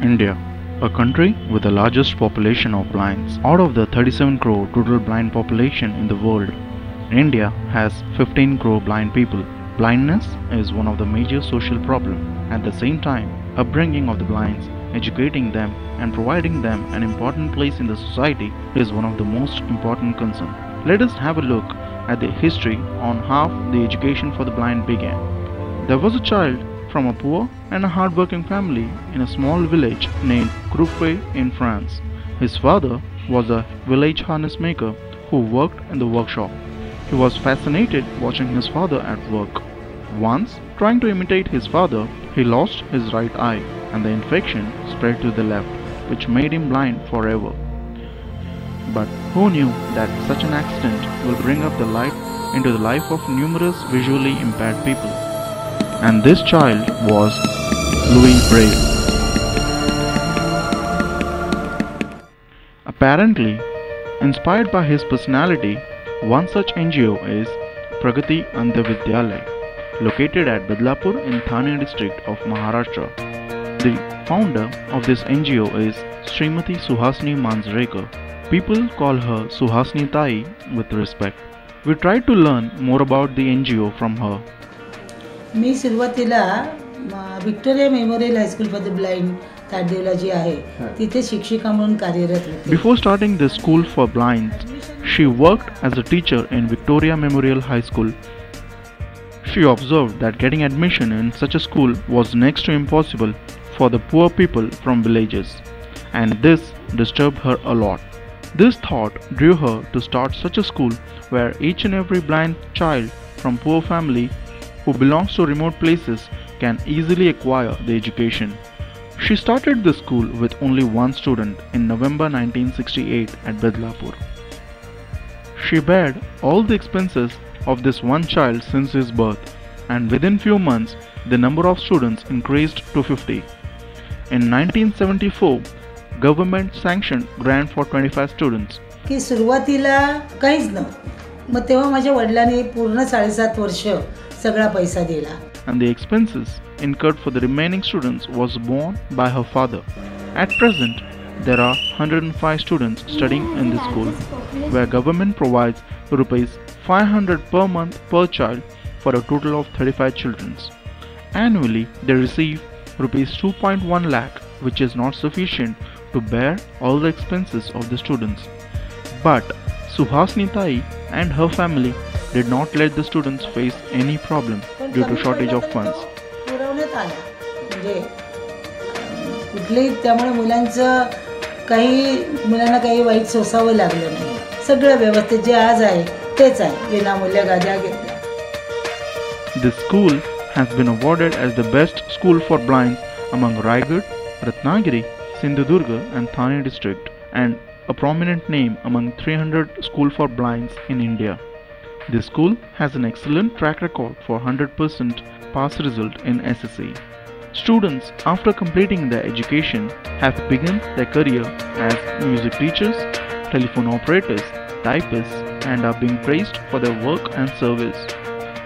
India, a country with the largest population of blinds. Out of the 37 crore total blind population in the world, India has 15 crore blind people. Blindness is one of the major social problems. At the same time, upbringing of the blinds, educating them and providing them an important place in the society is one of the most important concerns. Let us have a look at the history on how the education for the blind began. There was a child from a poor and a hard-working family in a small village named Croupé in France. His father was a village harness maker who worked in the workshop. He was fascinated watching his father at work. Once, trying to imitate his father, he lost his right eye and the infection spread to the left, which made him blind forever. But who knew that such an accident will bring up the light into the life of numerous visually impaired people? And this child was Louis Braille. Apparently, inspired by his personality, one such NGO is Pragati Andha Vidyalaya, located at Badlapur in Thane district of Maharashtra. The founder of this NGO is Srimati Suhasini Manjrekar. People call her Suhasini Tai with respect. We tried to learn more about the NGO from her. मी सुरुवातीला Victoria Memorial high school for the blind ताडदेवला जी आहे तिथे शिक्षिका म्हणून कार्यरत होते. Before starting the school for blinds, she worked as a teacher in Victoria Memorial High School. She observed that getting admission in such a school was next to impossible for the poor people from villages, and this disturbed her a lot. This thought drew her to start such a school where each and every blind child from poor family who belongs to remote places can easily acquire the education. She started the school with only one student in November 1968 at Badlapur. She bared all the expenses of this one child since his birth, and within few months the number of students increased to 50. In 1974, government sanctioned grant for 25 students. की सुरुवातीला काहीच नव्हतं. मग तेव्हा माझ्या वडिलांनी पूर्ण 7.5 वर्ष सगळा पैसा दिला. And the expenses incurred for the remaining students was borne by her father. At present, there are 105 students studying in this school, where government provides rupees 500 per month per child for a total of 35 children. Annually, they receive rupees 2.1 lakh, which is not sufficient to bear all the expenses of the students. But Suhasini Tai and her family did not let the students face any problem due to shortage of funds. पुरवण्यात आला म्हणजे कुठलेही त्यामुळे मुलांना काही white सोसावं लागलं नाही. सगळं व्यवस्थित जे आज आहे तेच आहे. विनामूल्य गाद्या घेतल्या. This school has been awarded as the best school for blinds among Raigad, Ratnagiri, Sindhudurga and Thane district, and a prominent name among 300 school for blinds in India. This school has an excellent track record for 100% pass result in SSC. Students, after completing their education, have begun their career as music teachers, telephone operators, typists, and are being praised for their work and service.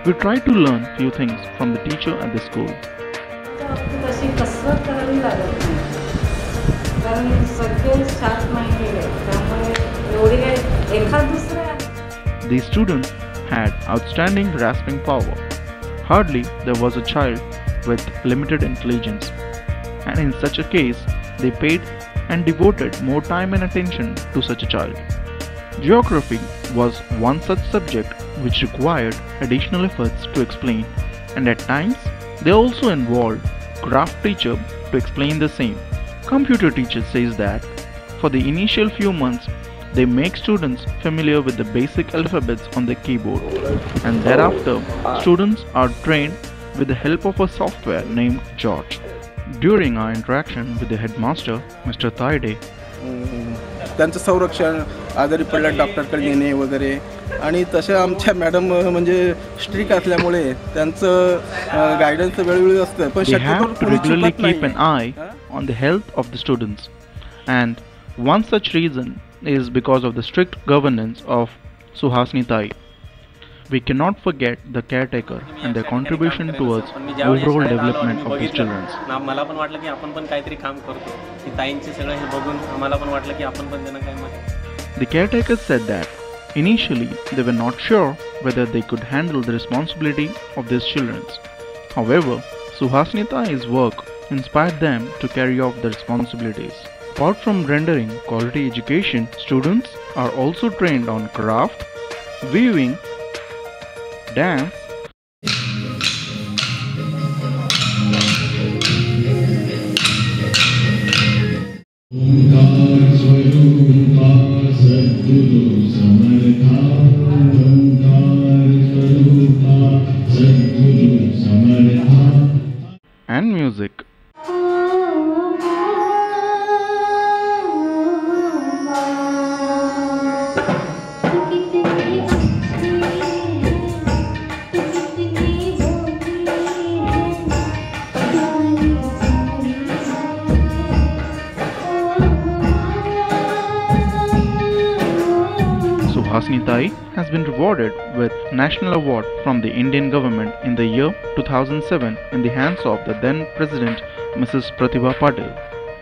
We try to learn few things from the teacher at the school. These students had outstanding grasping power. Hardly there was a child with limited intelligence, and in such a case, they paid and devoted more time and attention to such a child. Geography was one such subject which required additional efforts to explain, and at times they also involved craft teacher to explain the same. Computer teacher says that for the initial few months they make students familiar with the basic alphabets on the keyboard, and thereafter students are trained with the help of a software named George. During our interaction with the headmaster, Mr. Taide, त्यांचं संरक्षण आजारी पडल्या डॉक्टरकडे नेणे वगैरे आणि तसे आमच्या मॅडम म्हणजे स्ट्रिक्ट असल्यामुळे त्यांचं गायडन्स वेळोवेळी असतं पण they have to regularly keep an eye on the health of the students, and one such reason is because of the strict governance of Suhasini Tai. We cannot forget the caretaker and their contribution towards overall development of these children. मला पण वाटलं की आपण पण काहीतरी काम करतो की ताईंचे सगळं हे बघून आम्हाला पण वाटलं की आपण पण त्यांना काय माहिती. The caretakers said that initially they were not sure whether they could handle the responsibility of these children. However, Suhasnita's work inspired them to carry out the responsibilities. Apart from rendering quality education, students are also trained on craft, weaving, dance, and music. Suhasnitai has been rewarded with National Award from the Indian government in the year 2007 in the hands of the then President Mrs. Pratibha Patil.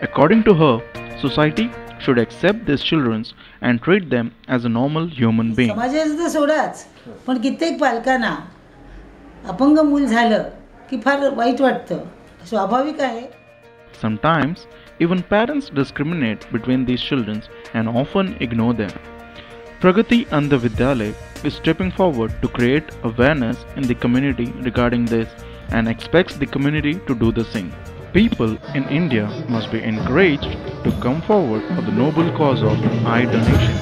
According to her, society should accept these children and treat them as a normal human being. समाजाचं तर सोडाच, पण कित्येक पालकांना अपंग मूल झालं की फार white वाटतं. स्वाभाविक आहे. Sometimes, even parents discriminate between these children and often ignore them. Pragati Andha Vidyalaya is stepping forward to create awareness in the community regarding this and expects the community to do the same. People in India must be encouraged to come forward for the noble cause of eye donation.